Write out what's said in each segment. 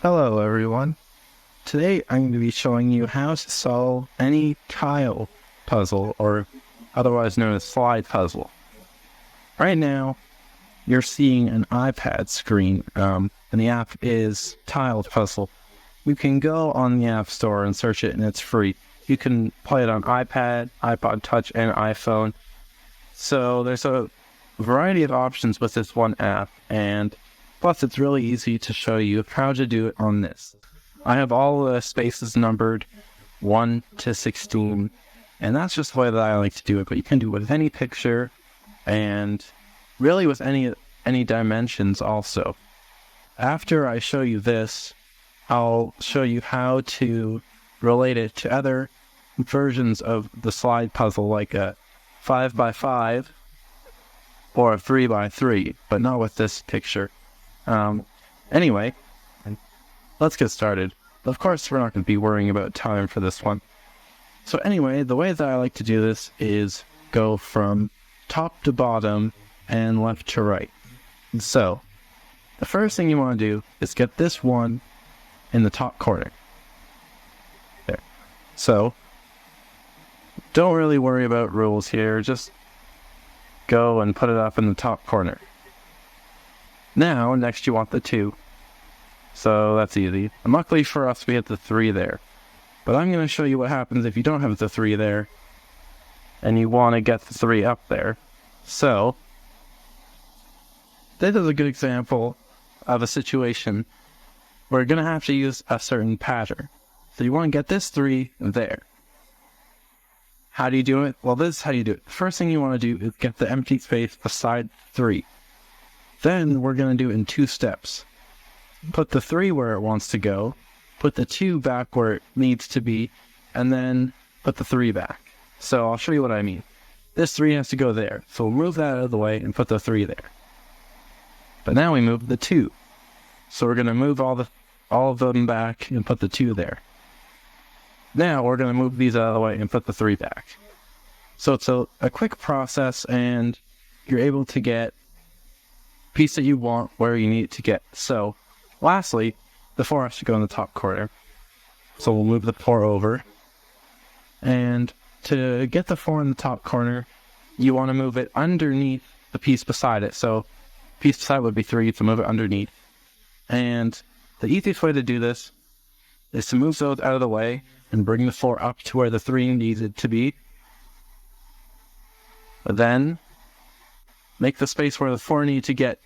Hello everyone. Today I'm going to be showing you how to solve any tile puzzle, or otherwise known as slide puzzle. Right now, you're seeing an iPad screen, and the app is Tile Puzzle. You can go on the App Store and search it, and it's free. You can play it on iPad, iPod Touch, and iPhone. So there's a variety of options with this one app, and plus it's really easy to show you how to do it on this. I have all the spaces numbered 1 to 16, and that's just the way that I like to do it, but you can do it with any picture, and really with any dimensions also. After I show you this, I'll show you how to relate it to other versions of the slide puzzle, like a 5x5 or a 3x3, but not with this picture. Anyway, let's get started. Of course, we're not going to be worrying about time for this one. So anyway, the way that I like to do this is go from top to bottom and left to right. So, the first thing you want to do is get this one in the top corner. There. So, don't really worry about rules here, just go and put it up in the top corner. Now, next you want the 2. So that's easy. And luckily for us, we have the 3 there. But I'm going to show you what happens if you don't have the 3 there, and you want to get the 3 up there. So, this is a good example of a situation where you're going to have to use a certain pattern. So you want to get this 3 there. How do you do it? Well, this is how you do it. The first thing you want to do is get the empty space beside 3. Then we're going to do it in 2 steps. Put the 3 where it wants to go, put the 2 back where it needs to be, and then put the 3 back. So I'll show you what I mean. This 3 has to go there, so we'll move that out of the way and put the 3 there. But now we move the 2. So we're going to move all of them back and put the 2 there. Now we're going to move these out of the way and put the 3 back. So it's a quick process, and you're able to get the piece that you want where you need it to get. So lastly, the 4 has to go in the top corner. So we'll move the 4 over. And to get the 4 in the top corner, you want to move it underneath the piece beside it. So the piece beside it would be 3, so move it underneath. And the easiest way to do this is to move those out of the way and bring the 4 up to where the 3 needs it to be. But then make the space where the 4 need to get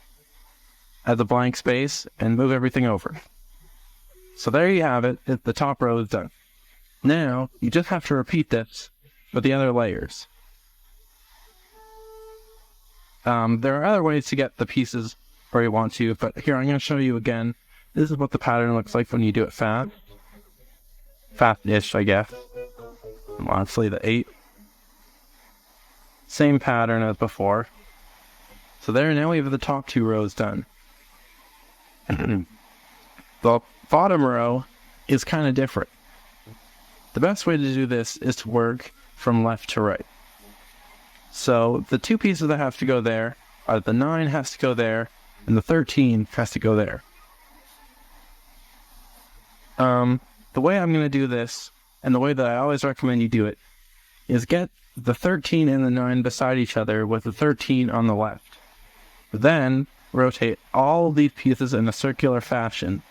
as a blank space and move everything over. So there you have it. The top row is done. Now you just have to repeat this with the other layers. There are other ways to get the pieces where you want to, but here I'm going to show you again. This is what the pattern looks like when you do it fast. Fast-ish, I guess. And lastly, the 8. Same pattern as before. So there, now we have the top 2 rows done. The bottom row is kind of different. The best way to do this is to work from left to right. So the 2 pieces that have to go there are the 9 has to go there, and the 13 has to go there. The way I'm going to do this, and the way that I always recommend you do it, is get the 13 and the 9 beside each other with the 13 on the left. Then rotate all these pieces in a circular fashion,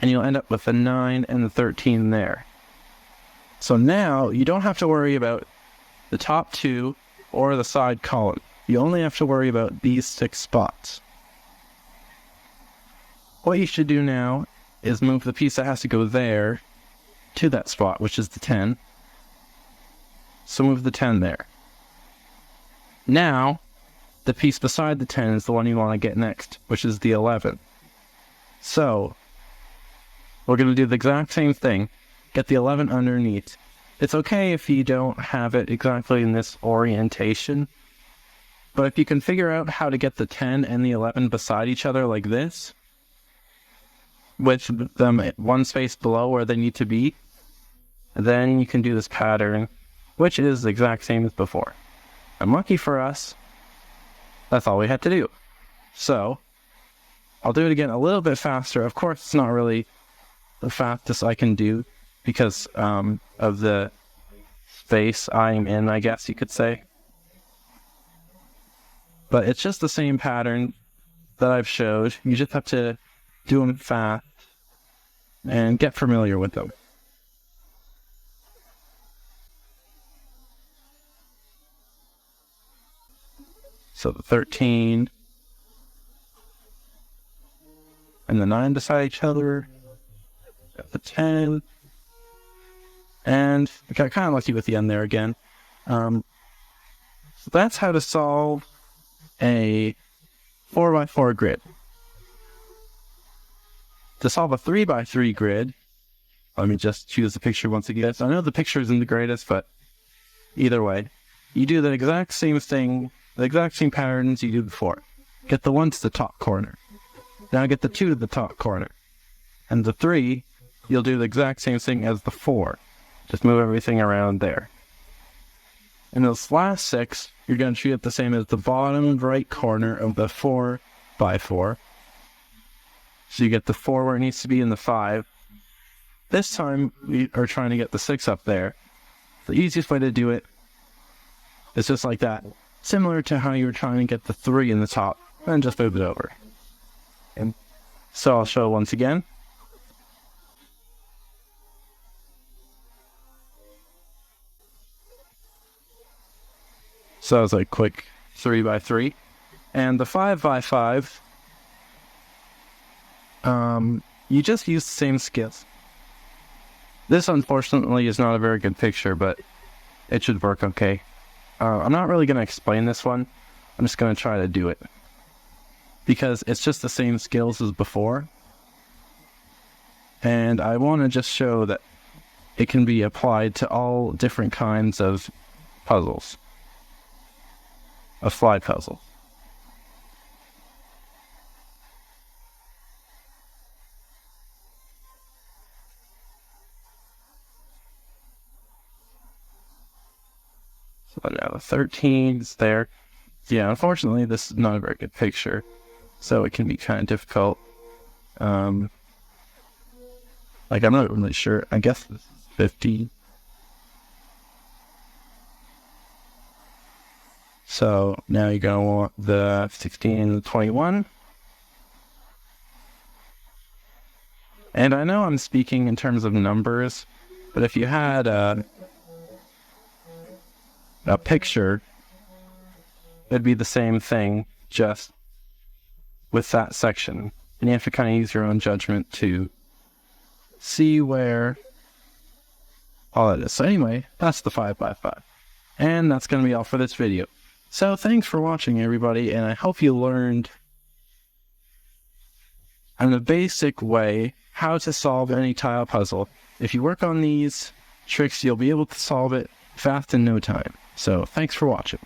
and you'll end up with the 9 and the 13 there. So now you don't have to worry about the top 2 or the side column. You only have to worry about these 6 spots. What you should do now is move the piece that has to go there to that spot, which is the 10. So move the 10 there. Now, the piece beside the 10 is the one you want to get next, which is the 11. So, we're going to do the exact same thing. Get the 11 underneath. It's okay if you don't have it exactly in this orientation, but if you can figure out how to get the 10 and the 11 beside each other like this, with them one space below where they need to be, then you can do this pattern, which is the exact same as before. And lucky for us, that's all we had to do. So, I'll do it again a little bit faster. Of course, it's not really the fastest I can do because of the space I'm in, I guess you could say. But it's just the same pattern that I've showed. You just have to do them fast and get familiar with them. So the 13 and the 9 beside each other, got the 10, and I got kind of lucky with the end there again. So that's how to solve a 4x4 grid. To solve a 3x3 grid, let me just choose the picture once again. So I know the picture isn't the greatest, but either way, you do the exact same thing, the exact same patterns you did before. Get the 1 to the top corner. Now get the 2 to the top corner. And the 3, you'll do the exact same thing as the 4. Just move everything around there. And those last 6, you're going to treat it the same as the bottom right corner of the 4x4. So you get the 4 where it needs to be in the 5. This time, we are trying to get the 6 up there. The easiest way to do it is just like that. Similar to how you were trying to get the 3 in the top, and just move it over. And so I'll show once again. So that was a quick 3x3. And the 5x5, you just use the same skills. This, unfortunately, is not a very good picture, but it should work okay. I'm not really going to explain this one. I'm just going to try to do it. Because it's just the same skills as before. And I want to just show that it can be applied to all different kinds of puzzles. A slide puzzle. So now the 13 is there. Yeah, unfortunately, this is not a very good picture, so it can be kind of difficult. Like, I'm not really sure. I guess this is 15. So now you're going to want the 16 and the 21. And I know I'm speaking in terms of numbers, but if you had a picture, it'd be the same thing, just with that section. And you have to kind of use your own judgment to see where all that is. So anyway, that's the 5x5. And that's going to be all for this video. So thanks for watching, everybody, and I hope you learned in a basic way how to solve any tile puzzle. If you work on these tricks, you'll be able to solve it fast in no time. So thanks for watching.